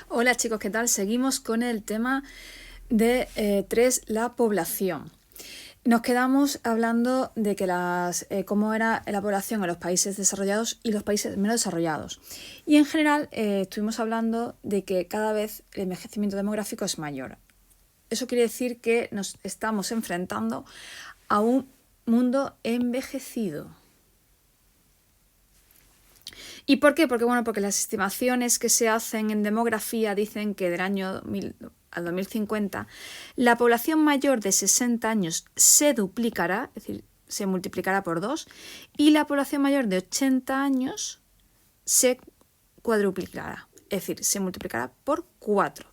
Hola chicos, ¿qué tal? Seguimos con el tema de 3, la población. Nos quedamos hablando de que cómo era la población en los países desarrollados y los países menos desarrollados. Y en general estuvimos hablando de que cada vez el envejecimiento demográfico es mayor. Eso quiere decir que nos estamos enfrentando a un mundo envejecido. ¿Y por qué? Porque las estimaciones que se hacen en demografía dicen que del año 2000 al 2050 la población mayor de 60 años se duplicará, es decir, se multiplicará por 2, y la población mayor de 80 años se cuadruplicará, es decir, se multiplicará por 4.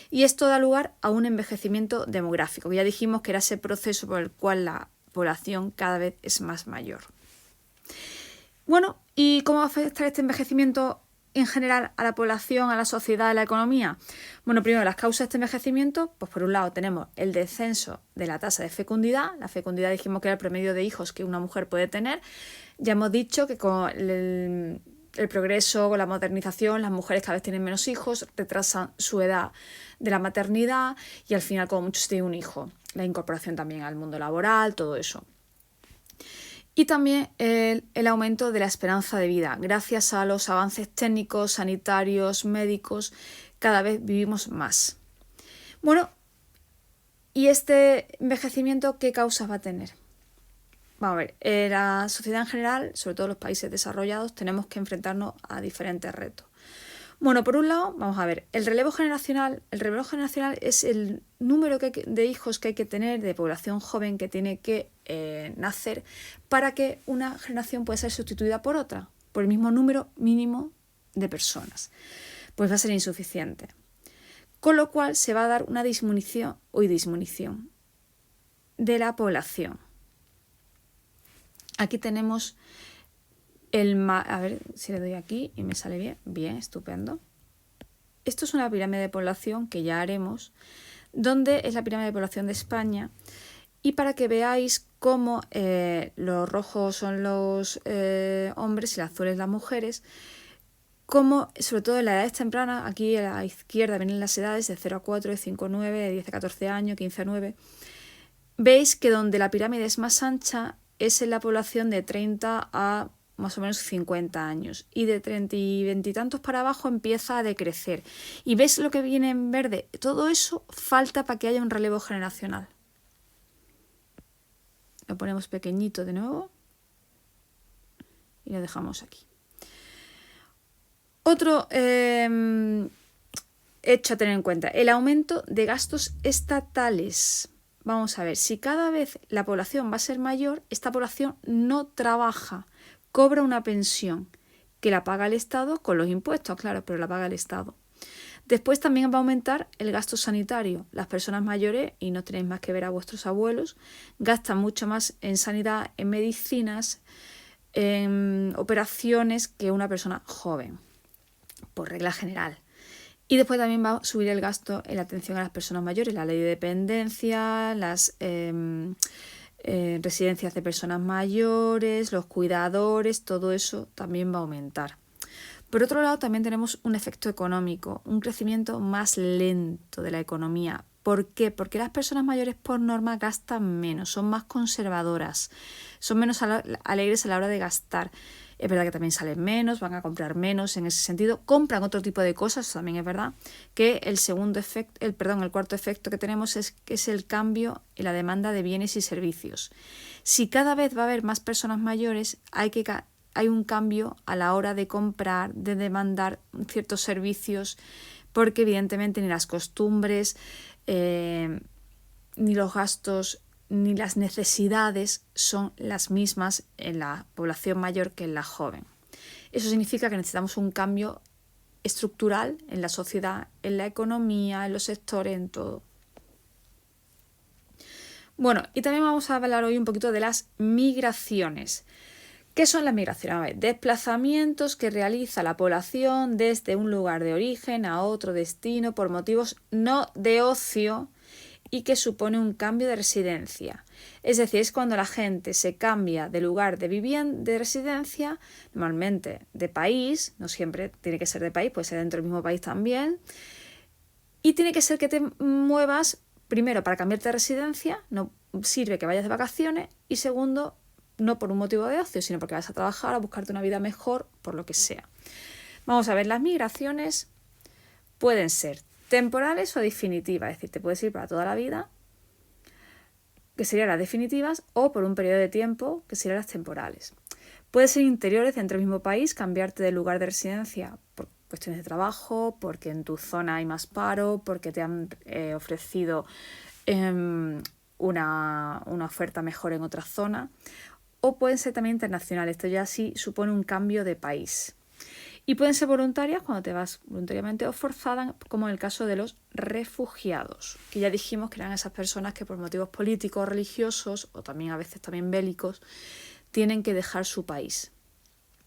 Y esto da lugar a un envejecimiento demográfico. Ya dijimos que era ese proceso por el cual la población cada vez es más mayor. Bueno, ¿y cómo va a afectar este envejecimiento en general a la población, a la sociedad, a la economía? Bueno, primero, las causas de este envejecimiento, pues por un lado tenemos el descenso de la tasa de fecundidad. La fecundidad dijimos que era el promedio de hijos que una mujer puede tener. Ya hemos dicho que con el progreso, con la modernización, las mujeres cada vez tienen menos hijos, retrasan su edad de la maternidad y al final como mucho se tiene un hijo. La incorporación también al mundo laboral, todo eso. Y también el aumento de la esperanza de vida. Gracias a los avances técnicos, sanitarios, médicos, cada vez vivimos más. Bueno, ¿y este envejecimiento qué causas va a tener? Vamos a ver, la sociedad en general, sobre todo los países desarrollados, tenemos que enfrentarnos a diferentes retos. Bueno, por un lado, vamos a ver, el relevo generacional es el número de hijos que hay que tener, de población joven que tiene que nacer para que una generación pueda ser sustituida por otra, por el mismo número mínimo de personas. Pues va a ser insuficiente. Con lo cual se va a dar una disminución de la población. Aquí tenemos a ver si le doy aquí y me sale bien. Bien, estupendo. Esto es una pirámide de población que ya haremos, donde es la pirámide de población de España. Y para que veáis cómo los rojos son los hombres y los azules las mujeres, como sobre todo en las edades tempranas, aquí a la izquierda vienen las edades de 0 a 4, de 5 a 9, de 10 a 14 años, 15 a 9. Veis que donde la pirámide es más ancha es en la población de 30 a más o menos 50 años, y de 30 y 20 y tantos para abajo empieza a decrecer. ¿Y ves lo que viene en verde? Todo eso falta para que haya un relevo generacional. Lo ponemos pequeñito de nuevo y lo dejamos aquí. Otro hecho a tener en cuenta, el aumento de gastos estatales. Vamos a ver, si cada vez la población va a ser mayor, esta población no trabaja, cobra una pensión que la paga el Estado con los impuestos, claro, pero la paga el Estado. Después también va a aumentar el gasto sanitario. Las personas mayores, y no tenéis más que ver a vuestros abuelos, gastan mucho más en sanidad, en medicinas, en operaciones que una persona joven, por regla general. Y después también va a subir el gasto en la atención a las personas mayores, la ley de dependencia, las residencias de personas mayores, los cuidadores, todo eso también va a aumentar. Por otro lado, también tenemos un efecto económico, un crecimiento más lento de la economía. ¿Por qué? Porque las personas mayores por norma gastan menos, son más conservadoras, son menos alegres a la hora de gastar. Es verdad que también salen menos, van a comprar menos en ese sentido, compran otro tipo de cosas, también es verdad que el cuarto efecto que tenemos es el cambio en la demanda de bienes y servicios. Si cada vez va a haber más personas mayores, hay un cambio a la hora de comprar, de demandar ciertos servicios, porque evidentemente ni las costumbres, ni los gastos, ni las necesidades son las mismas en la población mayor que en la joven. Eso significa que necesitamos un cambio estructural en la sociedad, en la economía, en los sectores, en todo. Bueno, y también vamos a hablar hoy un poquito de las migraciones. ¿Qué son las migraciones? A ver, desplazamientos que realiza la población desde un lugar de origen a otro destino por motivos no de ocio y que supone un cambio de residencia. Es decir, es cuando la gente se cambia de lugar de vivienda, de residencia, normalmente de país, no siempre tiene que ser de país, puede ser dentro del mismo país también, y tiene que ser que te muevas primero para cambiarte de residencia, no sirve que vayas de vacaciones, y segundo, no por un motivo de ocio, sino porque vas a trabajar, a buscarte una vida mejor, por lo que sea. Vamos a ver, las migraciones pueden ser temporales o definitivas, es decir, te puedes ir para toda la vida, que serían las definitivas, o por un periodo de tiempo, que serían las temporales. Pueden ser interiores dentro del mismo país, cambiarte de lugar de residencia por cuestiones de trabajo, porque en tu zona hay más paro, porque te han ofrecido una oferta mejor en otra zona, o pueden ser también internacionales. Esto ya sí supone un cambio de país. Y pueden ser voluntarias cuando te vas voluntariamente o forzadas, como en el caso de los refugiados, que ya dijimos que eran esas personas que por motivos políticos, religiosos o también a veces también bélicos tienen que dejar su país.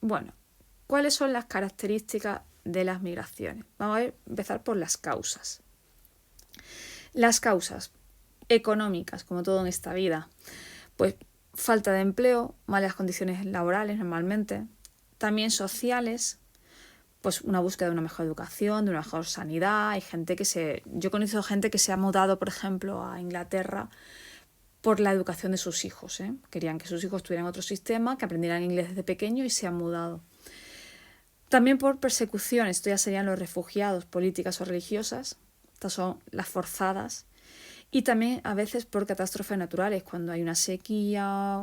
Bueno, ¿cuáles son las características de las migraciones? Vamos a empezar por las causas. Las causas económicas, como todo en esta vida, pues falta de empleo, malas condiciones laborales normalmente, también sociales, pues una búsqueda de una mejor educación, de una mejor sanidad. Hay gente yo he conocido gente que se ha mudado, por ejemplo, a Inglaterra por la educación de sus hijos. Querían que sus hijos tuvieran otro sistema, que aprendieran inglés desde pequeño y se han mudado. También por persecución, esto ya serían los refugiados, políticas o religiosas. Estas son las forzadas. Y también a veces por catástrofes naturales, cuando hay una sequía,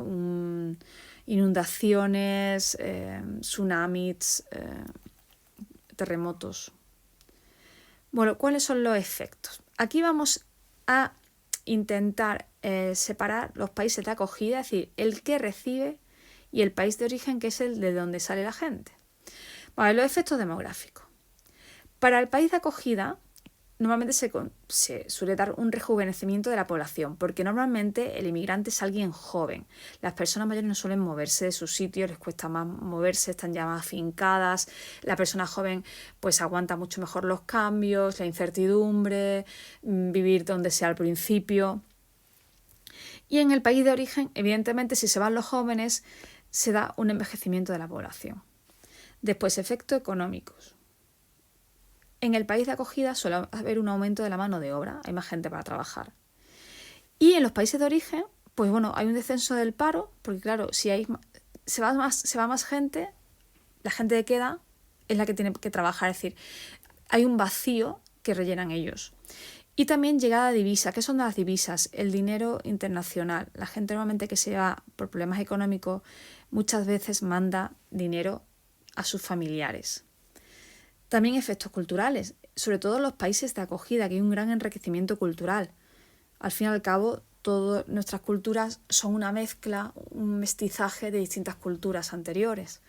inundaciones, tsunamis, terremotos. Bueno, ¿cuáles son los efectos? Aquí vamos a intentar separar los países de acogida, es decir, el que recibe y el país de origen, que es el de donde sale la gente. Vale, los efectos demográficos. Para el país de acogida, normalmente se suele dar un rejuvenecimiento de la población, porque normalmente el inmigrante es alguien joven. Las personas mayores no suelen moverse de sus sitios, les cuesta más moverse, están ya más afincadas. La persona joven pues aguanta mucho mejor los cambios, la incertidumbre, vivir donde sea al principio. Y en el país de origen, evidentemente, si se van los jóvenes, se da un envejecimiento de la población. Después, efectos económicos. En el país de acogida suele haber un aumento de la mano de obra, hay más gente para trabajar. Y en los países de origen, pues bueno, hay un descenso del paro, porque claro, si se va más gente, la gente que queda es la que tiene que trabajar, es decir, hay un vacío que rellenan ellos. Y también llegada de divisas. ¿Qué son las divisas? El dinero internacional. La gente normalmente que se va por problemas económicos muchas veces manda dinero a sus familiares. También efectos culturales, sobre todo en los países de acogida, que hay un gran enriquecimiento cultural. Al fin y al cabo, todas nuestras culturas son una mezcla, un mestizaje de distintas culturas anteriores.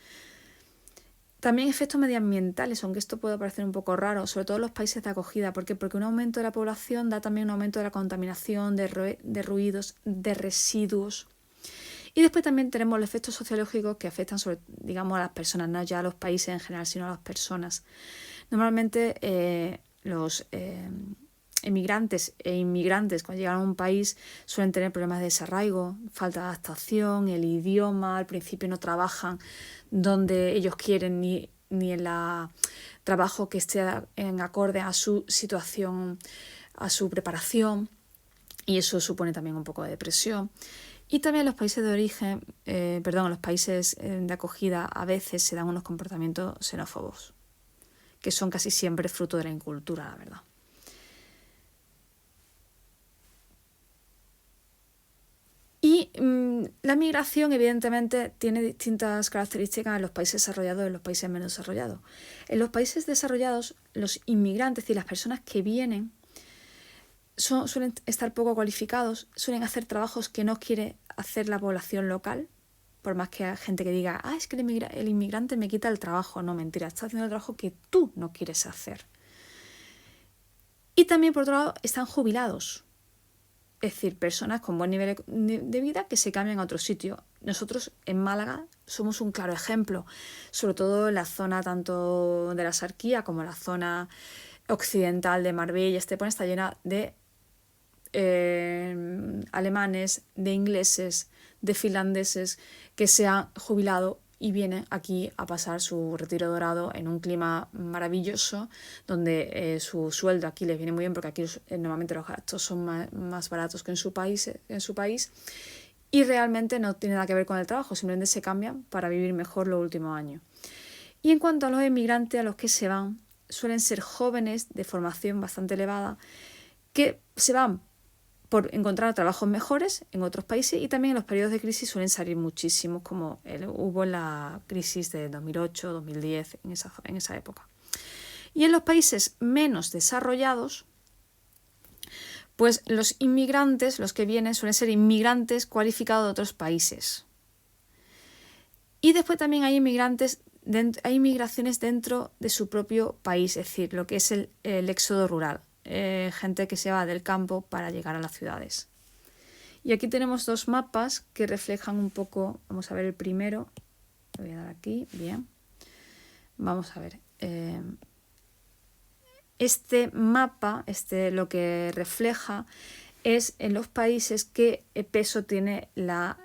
También efectos medioambientales, aunque esto puede parecer un poco raro, sobre todo en los países de acogida. ¿Por qué? Porque un aumento de la población da también un aumento de la contaminación, de ruidos, de residuos. Y después también tenemos los efectos sociológicos que afectan sobre, digamos, a las personas, no ya a los países en general, sino a las personas. Normalmente los emigrantes e inmigrantes cuando llegan a un país suelen tener problemas de desarraigo, falta de adaptación, el idioma, al principio no trabajan donde ellos quieren ni en el trabajo que esté en acorde a su situación, a su preparación, y eso supone también un poco de depresión. Y también en los países de origen, en los países de acogida a veces se dan unos comportamientos xenófobos, que son casi siempre fruto de la incultura, la verdad. Y la migración, evidentemente, tiene distintas características en los países desarrollados y en los países menos desarrollados. En los países desarrollados, los inmigrantes, es decir, las personas que vienen, suelen estar poco cualificados, suelen hacer trabajos que no quiere hacer la población local, por más que haya gente que diga, es que el inmigrante me quita el trabajo. No, mentira, está haciendo el trabajo que tú no quieres hacer. Y también, por otro lado, están jubilados. Es decir, personas con buen nivel de vida que se cambian a otro sitio. Nosotros en Málaga somos un claro ejemplo, sobre todo en la zona tanto de la Sarquía como la zona occidental de Marbella, Estepona, está llena de alemanes, de ingleses, de finlandeses que se han jubilado y vienen aquí a pasar su retiro dorado en un clima maravilloso, donde su sueldo aquí les viene muy bien, porque aquí normalmente los gastos son más baratos que en su país, y realmente no tiene nada que ver con el trabajo, simplemente se cambian para vivir mejor los últimos años. Y en cuanto a los emigrantes, a los que se van, suelen ser jóvenes de formación bastante elevada, que se van por encontrar trabajos mejores en otros países, y también en los periodos de crisis suelen salir muchísimos, como hubo en la crisis de 2008, 2010, en esa época. Y en los países menos desarrollados, pues los inmigrantes, los que vienen, suelen ser inmigrantes cualificados de otros países. Y después también hay inmigraciones dentro de su propio país, es decir, lo que es el éxodo rural. Gente que se va del campo para llegar a las ciudades. Y aquí tenemos dos mapas que reflejan un poco. Vamos a ver el primero. Lo voy a dar aquí, bien. Vamos a ver. Este mapa, lo que refleja es en los países qué peso tiene la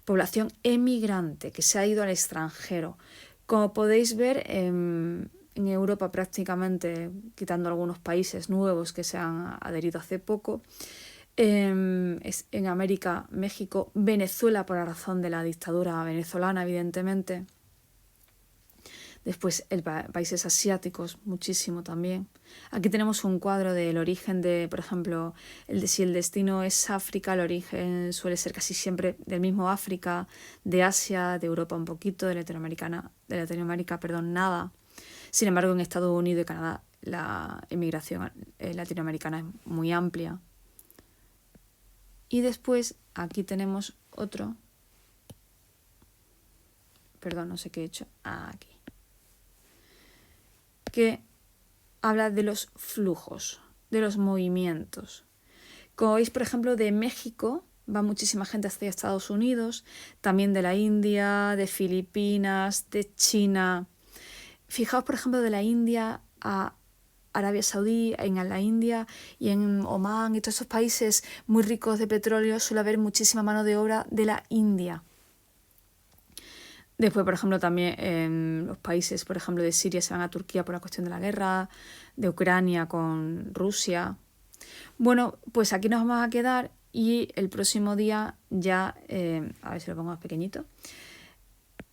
población emigrante que se ha ido al extranjero. Como podéis ver, en Europa prácticamente, quitando algunos países nuevos que se han adherido hace poco, en América, México, Venezuela, por la razón de la dictadura venezolana, evidentemente. Después países asiáticos, muchísimo también. Aquí tenemos un cuadro del origen de, por ejemplo, si el destino es África, el origen suele ser casi siempre del mismo África, de Asia, de Europa un poquito, de Latinoamérica, nada. Sin embargo, en Estados Unidos y Canadá la inmigración latinoamericana es muy amplia. Y después aquí tenemos otro. Perdón, no sé qué he hecho. Aquí. Que habla de los flujos, de los movimientos. Como veis, por ejemplo, de México va muchísima gente hacia Estados Unidos, también de la India, de Filipinas, de China. Fijaos, por ejemplo, de la India a Arabia Saudí, en la India y en Omán y todos esos países muy ricos de petróleo, suele haber muchísima mano de obra de la India. Después, por ejemplo, también en los países, por ejemplo, de Siria se van a Turquía por la cuestión de la guerra, de Ucrania con Rusia. Bueno, pues aquí nos vamos a quedar y el próximo día ya, a ver si lo pongo más pequeñito,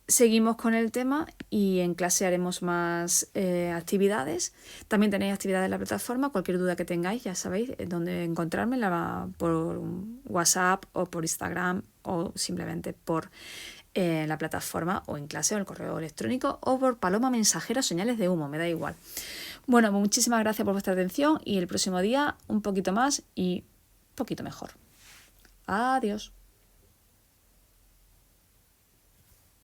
seguimos con el tema y en clase haremos más actividades. También tenéis actividades en la plataforma. Cualquier duda que tengáis, ya sabéis dónde encontrarme, por WhatsApp o por Instagram o simplemente por la plataforma o en clase o el correo electrónico o por paloma mensajera, señales de humo, me da igual. Bueno, muchísimas gracias por vuestra atención y el próximo día un poquito más y un poquito mejor. Adiós.